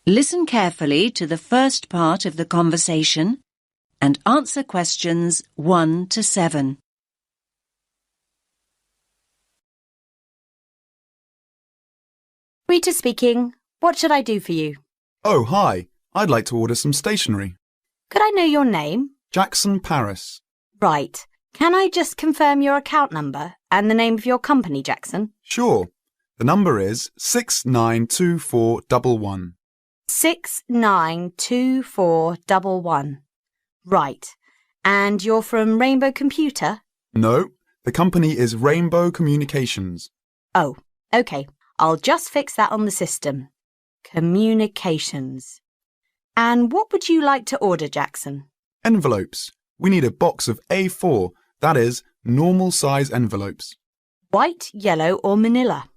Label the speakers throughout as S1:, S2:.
S1: Listen carefully to the first part of the conversation and answer questions 1 to 7.
S2: Rita speaking. What should I do for you?
S3: Oh, hi. I'd like to order some stationery.
S2: Could I know your name?
S3: Jackson Paris.
S2: Right. Can I just confirm your account number and the name of your company, Jackson?
S3: Sure. The number is 692411.
S2: 692411. Right. And you're from Rainbow Computer?
S3: No, the company is Rainbow Communications.
S2: Oh, OK. I'll just fix that on the system. Communications. And what would you like to order, Jackson?
S3: Envelopes. We need a box of A4, that is, normal size envelopes.
S2: White, yellow or manila?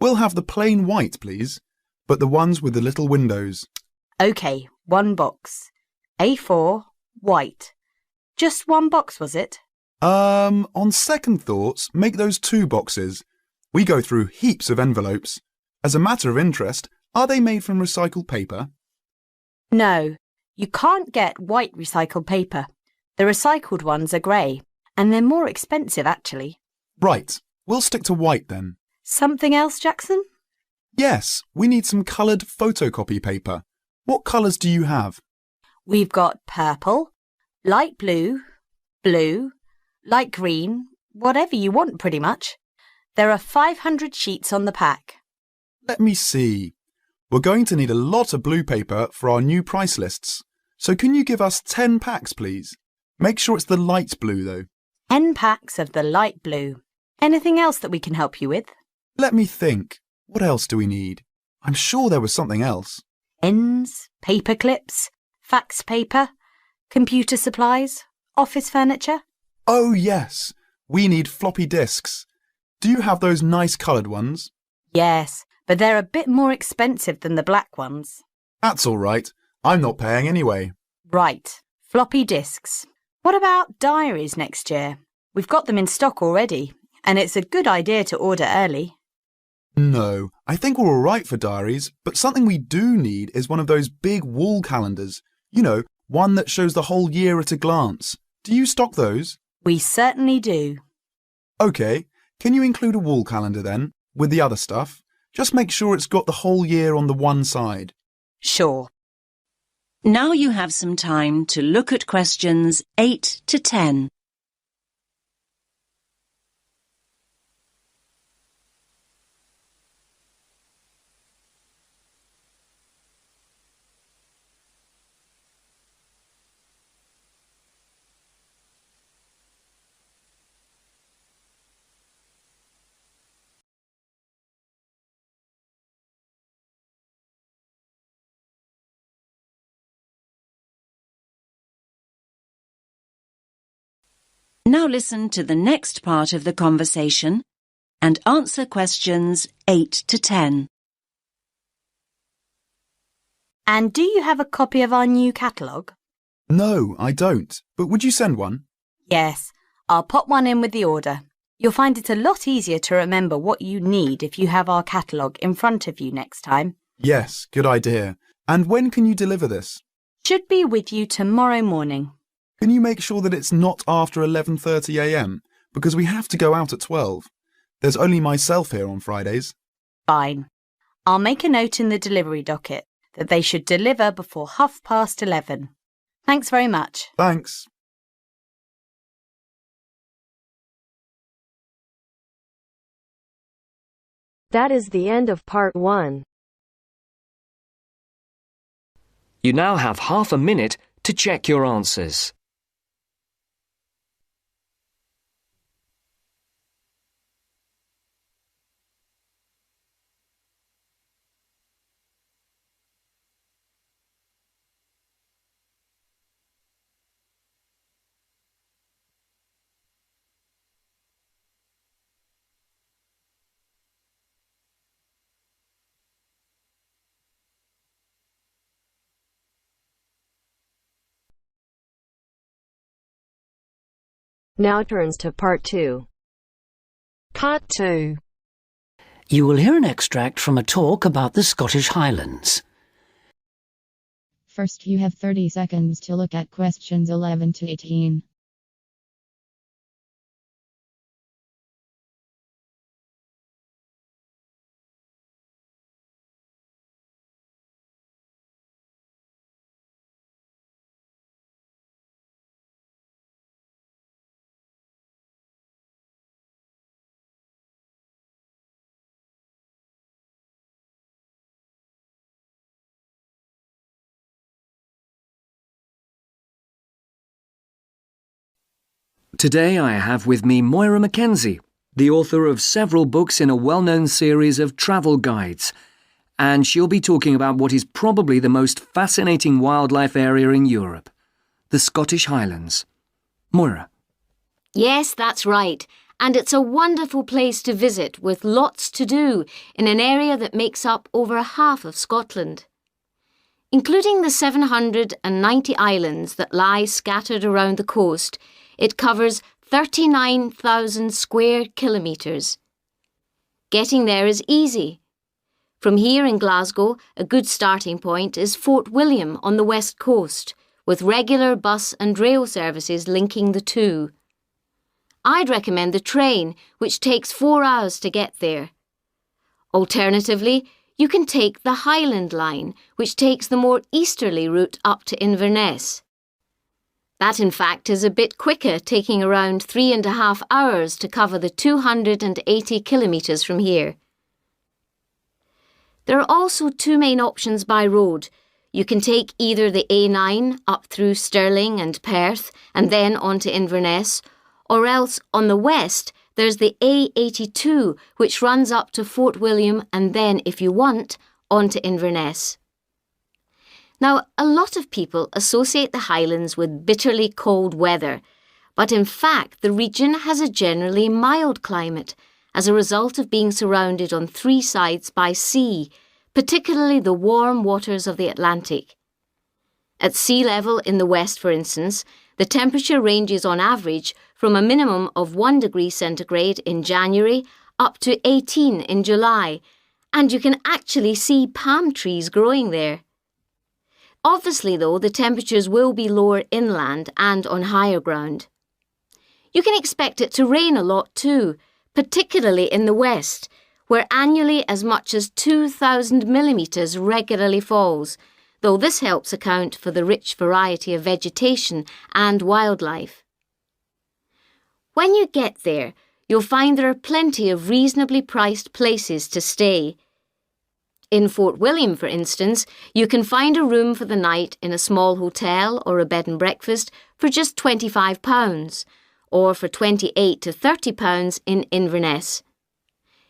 S3: We'll have the plain white, please, but the ones with the little windows.
S2: OK, 1 box. A4, white. Just 1 box, was it?
S3: On second thoughts, make those 2 boxes. We go through heaps of envelopes. As a matter of interest, are they made from recycled paper?
S2: No, you can't get white recycled paper. The recycled ones are grey, and they're more expensive, actually.
S3: Right, we'll stick to white then.
S2: Something else, Jackson?
S3: Yes, we need some coloured photocopy paper. What colours do you have?
S2: We've got purple, light blue, blue, light green, whatever you want pretty much. There are 500 sheets on the pack.
S3: Let me see. We're going to need a lot of blue paper for our new price lists. So can you give us 10 packs, please? Make sure it's the light blue, though.
S2: 10 packs of the light blue. Anything else that we can help you with?
S3: Let me think. What else do we need? I'm sure there was something else.
S2: Pens, paper clips, fax paper, computer supplies, office furniture.
S3: Oh, yes. We need floppy disks. Do you have those nice coloured ones?
S2: Yes, but they're a bit more expensive than the black ones.
S3: That's all right. I'm not paying anyway.
S2: Right, floppy disks. What about diaries next year? We've got them in stock already, and it's a good idea to order early.
S3: No, I think we're all right for diaries, but something we do need is one of those big wall calendars. You know, one that shows the whole year at a glance. Do you stock those?
S2: We certainly do.
S3: OK, can you include a wall calendar then, with the other stuff? Just make sure it's got the whole year on the one side.
S2: Sure.
S1: Now you have some time to look at questions 8 to 10. Now listen to the next part of the conversation and answer questions 8 to 10.
S2: And do you have a copy of our new catalogue?
S3: No, I don't. But would you send one?
S2: Yes, I'll pop one in with the order. You'll find it a lot easier to remember what you need if you have our catalogue in front of you next time.
S3: Yes, good idea. And when can you deliver this?
S2: Should be with you tomorrow morning.
S3: Can you make sure that it's not after 11:30 a.m? Because we have to go out at 12. There's only myself here on Fridays.
S2: Fine. I'll make a note in the delivery docket that they should deliver before 11:30. Thanks very much.
S3: Thanks.
S4: That is the end of part 1.
S5: You now have half a minute to check your answers.
S4: Now turns to part 2. Part 2.
S6: You will hear an extract from a talk about the Scottish Highlands. First, you have 30 seconds to look at questions 11 to 18.
S5: Today I have with me Moira Mackenzie, the author of several books in a well-known series of travel guides, and she'll be talking about what is probably the most fascinating wildlife area in Europe, the Scottish Highlands. Moira.
S7: Yes, that's right. And it's a wonderful place to visit with lots to do in an area that makes up over half of Scotland. Including the 790 islands that lie scattered around the coast, it covers 39,000 square kilometres. Getting there is easy. From here in Glasgow, a good starting point is Fort William on the west coast, with regular bus and rail services linking the two. I'd recommend the train, which takes 4 hours to get there. Alternatively, you can take the Highland Line, which takes the more easterly route up to Inverness. That, in fact, is a bit quicker, taking around 3.5 hours to cover the 280 kilometres from here. There are also two main options by road. You can take either the A9 up through Stirling and Perth and then on to Inverness, or else on the west there's the A82 which runs up to Fort William and then, if you want, on to Inverness. Now, a lot of people associate the Highlands with bitterly cold weather, but in fact the region has a generally mild climate as a result of being surrounded on 3 sides by sea, particularly the warm waters of the Atlantic. At sea level in the west, for instance, the temperature ranges on average from a minimum of 1 degree centigrade in January up to 18 in July, and you can actually see palm trees growing there. Obviously, though, the temperatures will be lower inland and on higher ground. You can expect it to rain a lot too, particularly in the west, where annually as much as 2,000 millimetres regularly falls, though this helps account for the rich variety of vegetation and wildlife. When you get there, you'll find there are plenty of reasonably priced places to stay. In Fort William, for instance, you can find a room for the night in a small hotel or a bed and breakfast for just £25, or for £28 to £30 in Inverness.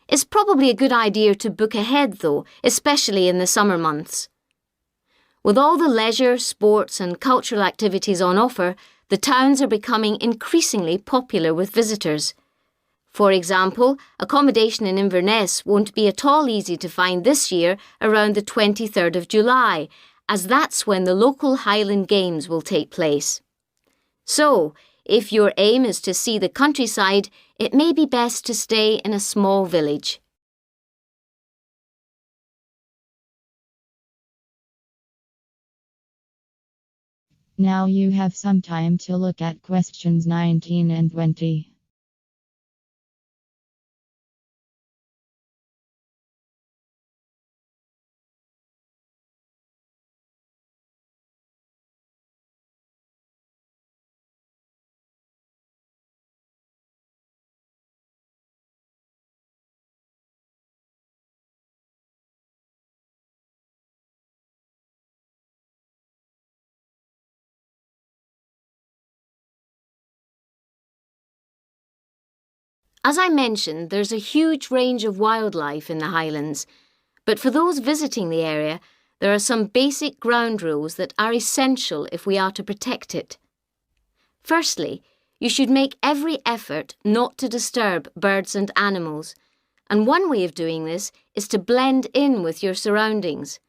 S7: It's probably a good idea to book ahead though, especially in the summer months. With all the leisure, sports and cultural activities on offer, the towns are becoming increasingly popular with visitors. For example, accommodation in Inverness won't be at all easy to find this year around the 23rd of July, as that's when the local Highland Games will take place. So, if your aim is to see the countryside, it may be best to stay in a small village.
S6: Now you have some time to look at questions 19 and 20.
S7: As I mentioned, there's a huge range of wildlife in the Highlands, but for those visiting the area, there are some basic ground rules that are essential if we are to protect it. Firstly, you should make every effort not to disturb birds and animals, and one way of doing this is to blend in with your surroundings,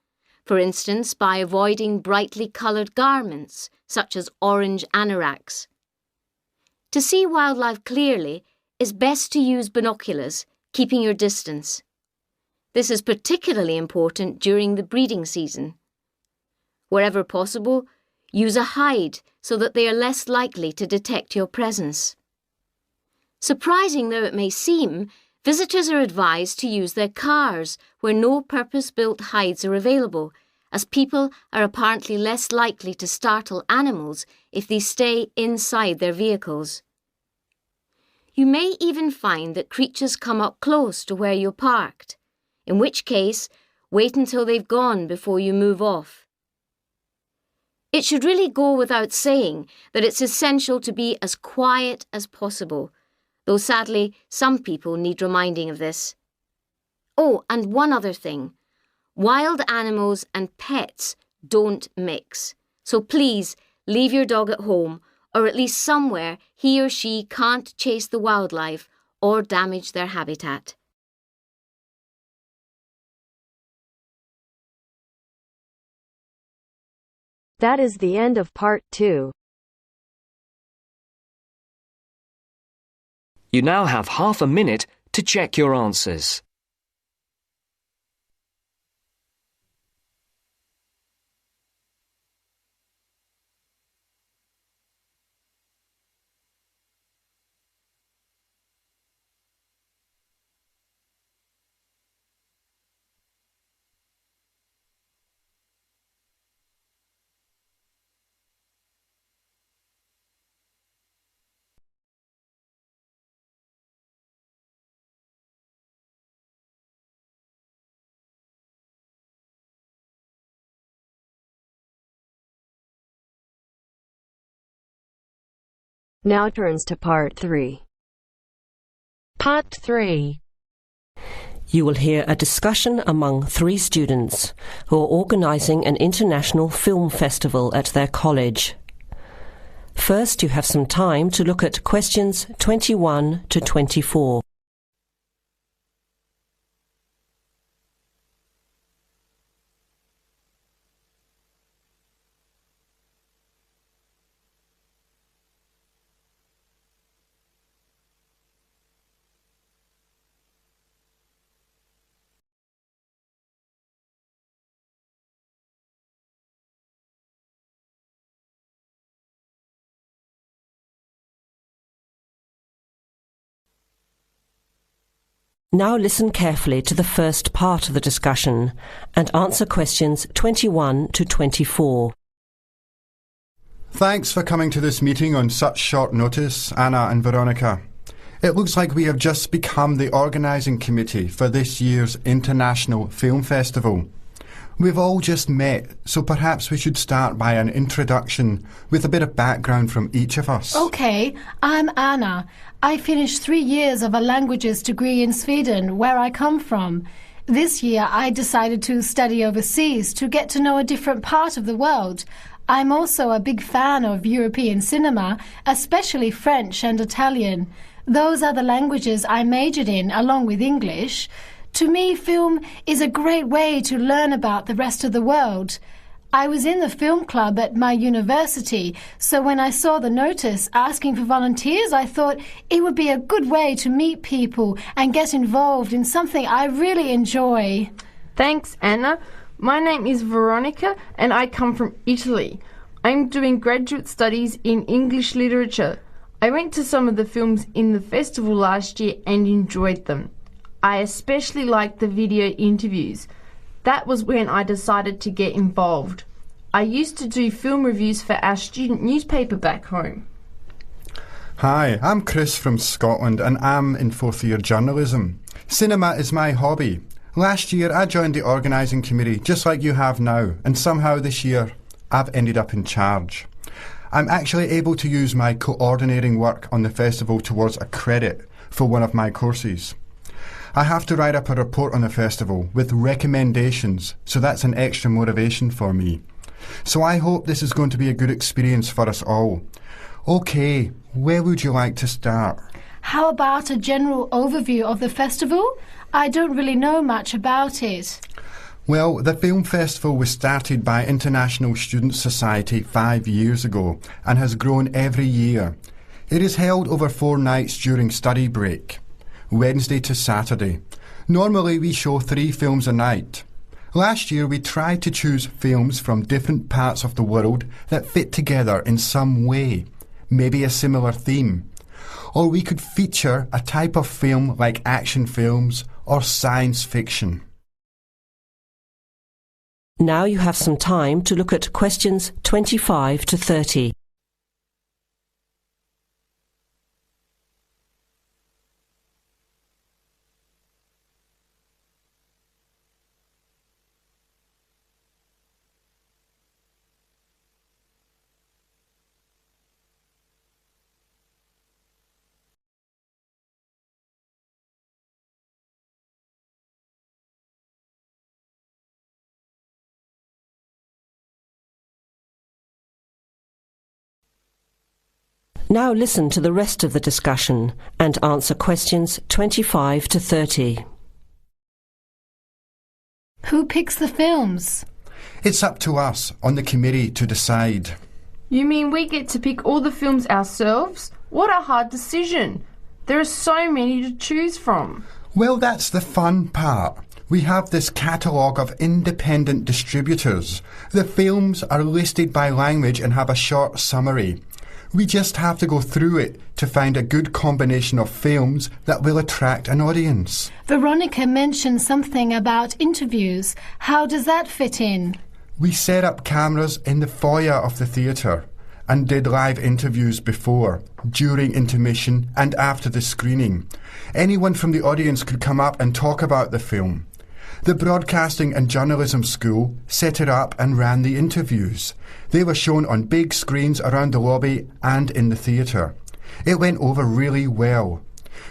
S7: for instance by avoiding brightly coloured garments, such as orange anoraks. To see wildlife clearly, it's best to use binoculars, keeping your distance. This is particularly important during the breeding season. Wherever possible, use a hide so that they are less likely to detect your presence. Surprising though it may seem, visitors are advised to use their cars where no purpose-built hides are available, as people are apparently less likely to startle animals if they stay inside their vehicles. You may even find that creatures come up close to where you're parked, in which case, wait until they've gone before you move off. It should really go without saying that it's essential to be as quiet as possible, though sadly some people need reminding of this. Oh, and one other thing. Wild animals and pets don't mix, so please leave your dog at home or at least somewhere he or she can't chase the wildlife or damage their habitat.
S4: That is the end of part 2.
S5: You now have half a minute to check your answers.
S4: Now turns to part 3.
S8: Part 3. You will hear a discussion among 3 students who are organising an international film festival at their college. First, you have some time to look at questions 21 to 24. Now listen carefully to the first part of the discussion and answer questions 21 to 24.
S3: Thanks for coming to this meeting on such short notice, Anna and Veronica. It looks like we have just become the organising committee for this year's International Film Festival. We've all just met, so perhaps we should start by an introduction with a bit of background from each of us.
S9: Okay, I'm Anna. I finished 3 years of a languages degree in Sweden, where I come from. This year I decided to study overseas to get to know a different part of the world. I'm also a big fan of European cinema, especially French and Italian. Those are the languages I majored in, along with English. To me, film is a great way to learn about the rest of the world. I was in the film club at my university, so when I saw the notice asking for volunteers, I thought it would be a good way to meet people and get involved in something I really enjoy.
S10: Thanks, Anna. My name is Veronica and I come from Italy. I'm doing graduate studies in English literature. I went to some of the films in the festival last year and enjoyed them. I especially liked the video interviews. That was when I decided to get involved. I used to do film reviews for our student newspaper back home.
S3: Hi, I'm Chris from Scotland and I'm in 4th year journalism. Cinema is my hobby. Last year I joined the organising committee just like you have now, and somehow this year I've ended up in charge. I'm actually able to use my coordinating work on the festival towards a credit for one of my courses. I have to write up a report on the festival with recommendations, so that's an extra motivation for me. So I hope this is going to be a good experience for us all. OK, where would you like to start?
S9: How about a general overview of the festival? I don't really know much about it.
S3: Well, the film festival was started by International Student Society 5 years ago and has grown every year. It is held over 4 nights during study break, Wednesday to Saturday. Normally we show 3 films a night. Last year we tried to choose films from different parts of the world that fit together in some way, maybe a similar theme. Or we could feature a type of film like action films or science fiction.
S8: Now you have some time to look at questions 25 to 30. Now listen to the rest of the discussion and answer questions 25 to 30.
S9: Who picks the films?
S3: It's up to us on the committee to decide.
S10: You mean we get to pick all the films ourselves? What a hard decision. There are so many to choose from.
S3: Well, that's the fun part. We have this catalogue of independent distributors. The films are listed by language and have a short summary. We just have to go through it to find a good combination of films that will attract an audience.
S9: Veronica mentioned something about interviews. How does that fit in?
S3: We set up cameras in the foyer of the theatre and did live interviews before, during intermission and after the screening. Anyone from the audience could come up and talk about the film. The Broadcasting and Journalism School set it up and ran the interviews. They were shown on big screens around the lobby and in the theatre. It went over really well.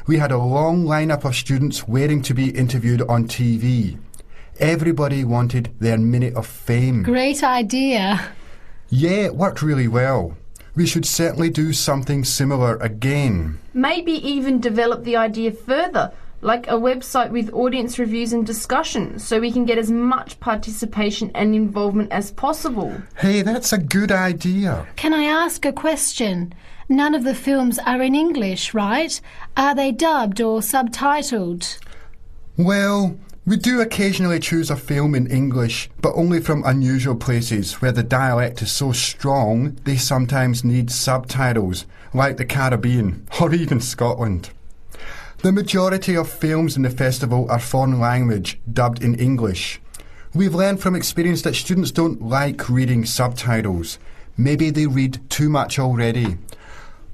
S3: We had a long lineup of students waiting to be interviewed on TV. Everybody wanted their minute of fame.
S9: Great idea.
S3: Yeah, it worked really well. We should certainly do something similar again.
S10: Maybe even develop the idea further, like a website with audience reviews and discussion, so we can get as much participation and involvement as possible.
S3: Hey, that's a good idea.
S9: Can I ask a question? None of the films are in English, right? Are they dubbed or subtitled?
S3: Well, we do occasionally choose a film in English, but only from unusual places where the dialect is so strong they sometimes need subtitles, like the Caribbean or even Scotland. The majority of films in the festival are foreign language, dubbed in English. We've learned from experience that students don't like reading subtitles. Maybe they read too much already.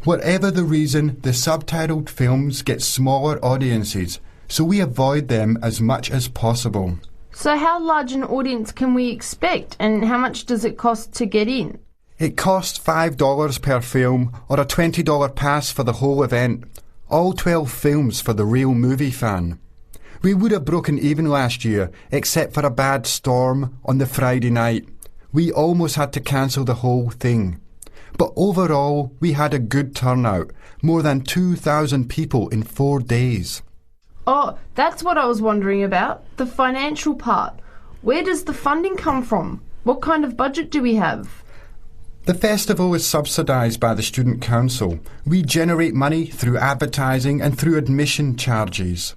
S3: Whatever the reason, the subtitled films get smaller audiences, so we avoid them as much as possible.
S10: So how large an audience can we expect, and how much does it cost to get in?
S3: It costs $5 per film or a $20 pass for the whole event. All 12 films for the real movie fan. We would have broken even last year, except for a bad storm on the Friday night. We almost had to cancel the whole thing. But overall, we had a good turnout, more than 2,000 people in 4 days.
S10: Oh, that's what I was wondering about, the financial part. Where does the funding come from? What kind of budget do we have?
S3: The festival is subsidised by the Student Council. We generate money through advertising and through admission charges.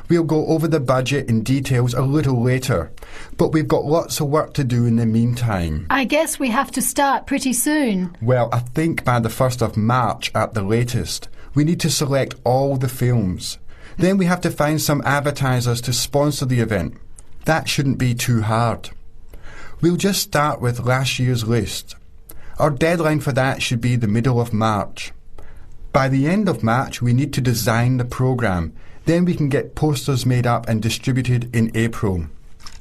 S3: We'll go over the budget in details a little later, but we've got lots of work to do in the meantime.
S9: I guess we have to start pretty soon.
S3: Well, I think by the 1st of March at the latest. We need to select all the films. Then we have to find some advertisers to sponsor the event. That shouldn't be too hard. We'll just start with last year's list. Our deadline for that should be the middle of March. By the end of March, we need to design the programme. Then we can get posters made up and distributed in April.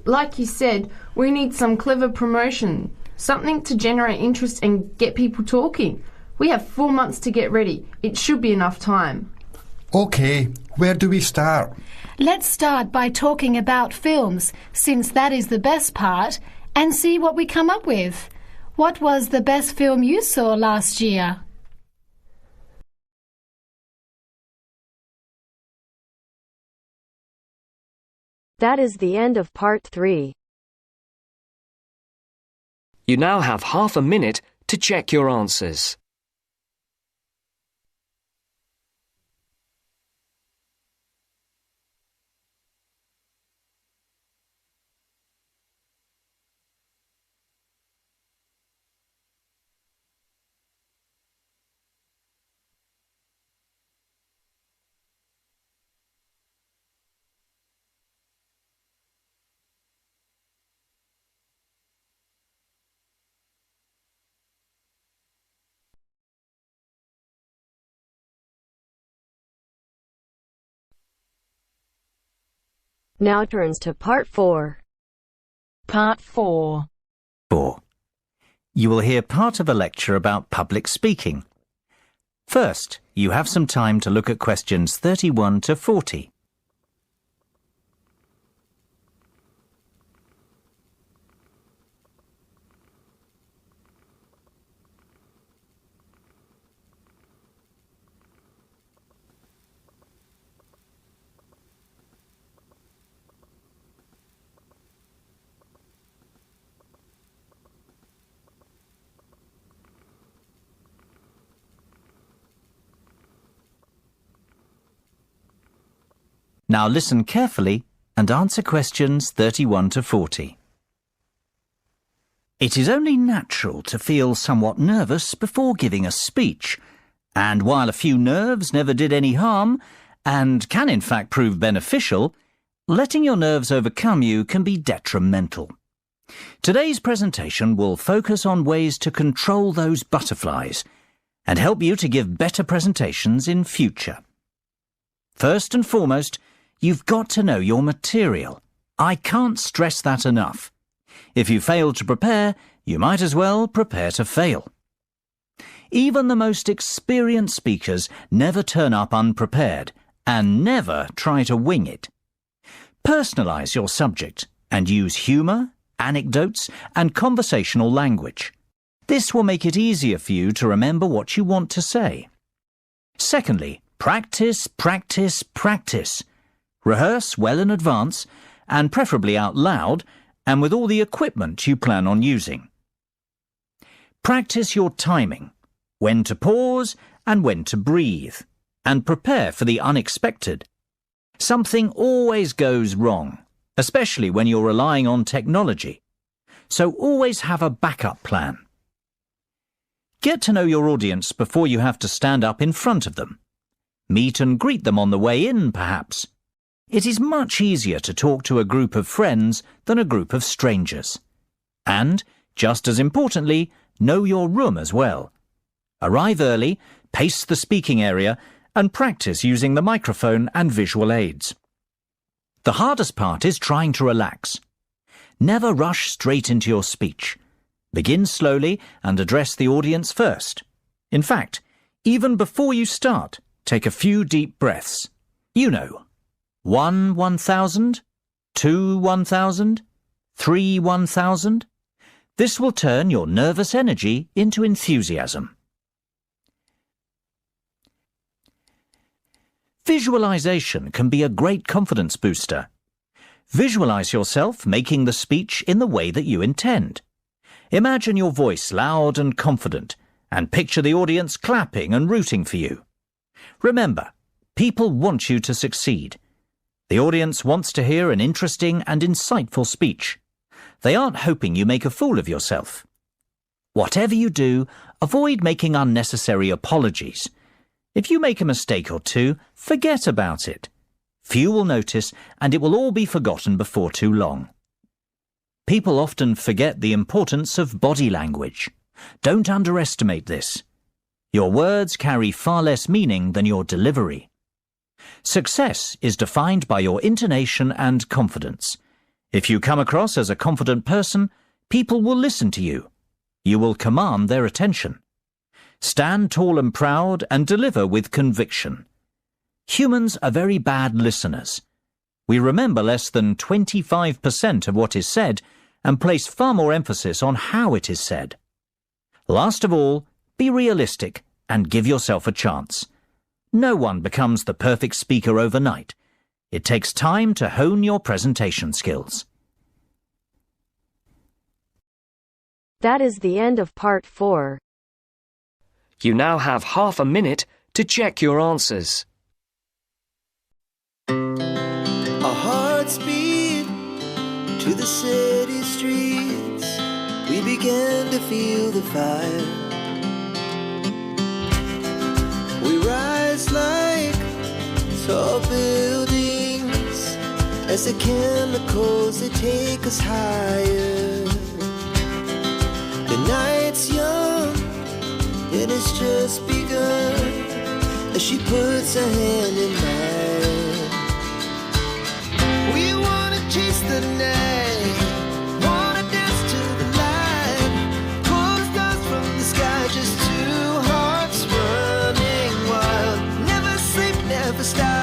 S10: Like you said, we need some clever promotion, something to generate interest and get people talking. We have 4 months to get ready. It should be enough time.
S3: OK, where do we start?
S9: Let's start by talking about films, since that is the best part, and see what we come up with. What was the best film you saw last year?
S4: That is the end of part 3.
S5: You now have half a minute to check your answers.
S4: Now turns to Part 4.
S11: Part 4.
S12: 4. You will hear part of a lecture about public speaking. First, you have some time to look at questions 31 to 40. Now listen carefully and answer questions 31 to 40. It is only natural to feel somewhat nervous before giving a speech, and while a few nerves never did any harm, and can in fact prove beneficial, letting your nerves overcome you can be detrimental. Today's presentation will focus on ways to control those butterflies and help you to give better presentations in future. First and foremost, you've got to know your material. I can't stress that enough. If you fail to prepare, you might as well prepare to fail. Even the most experienced speakers never turn up unprepared and never try to wing it. Personalize your subject and use humour, anecdotes and conversational language. This will make it easier for you to remember what you want to say. Secondly, practice, practice, practice. Rehearse well in advance, and preferably out loud, and with all the equipment you plan on using. Practice your timing, when to pause and when to breathe, and prepare for the unexpected. Something always goes wrong, especially when you're relying on technology, so always have a backup plan. Get to know your audience before you have to stand up in front of them. Meet and greet them on the way in, perhaps. It is much easier to talk to a group of friends than a group of strangers. And, just as importantly, know your room as well. Arrive early, pace the speaking area, and practice using the microphone and visual aids. The hardest part is trying to relax. Never rush straight into your speech. Begin slowly and address the audience first. In fact, even before you start, take a few deep breaths. You know, 1 1,000, 2 1,000, 3 1,000. This will turn your nervous energy into enthusiasm. Visualization can be a great confidence booster. Visualize yourself making the speech in the way that you intend. Imagine your voice loud and confident, and picture the audience clapping and rooting for you. Remember, people want you to succeed. The audience wants to hear an interesting and insightful speech. They aren't hoping you make a fool of yourself. Whatever you do, avoid making unnecessary apologies. If you make a mistake or two, forget about it. Few will notice, and it will all be forgotten before too long. People often forget the importance of body language. Don't underestimate this. Your words carry far less meaning than your delivery. Success is defined by your intonation and confidence. If you come across as a confident person, people will listen to you. You will command their attention. Stand tall and proud and deliver with conviction. Humans are very bad listeners. We remember less than 25% of what is said and place far more emphasis on how it is said. Last of all, be realistic and give yourself a chance. No one becomes the perfect speaker overnight. It takes time to hone your presentation skills.
S4: That is the end of Part 4.
S5: You now have half a minute to check your answers.
S13: Our hearts beat to the city streets. We began to feel the fire. We rise like tall buildings as the chemicals, they take us higher. The night's young and it's just begun as she puts her hand in mine. We want the stars.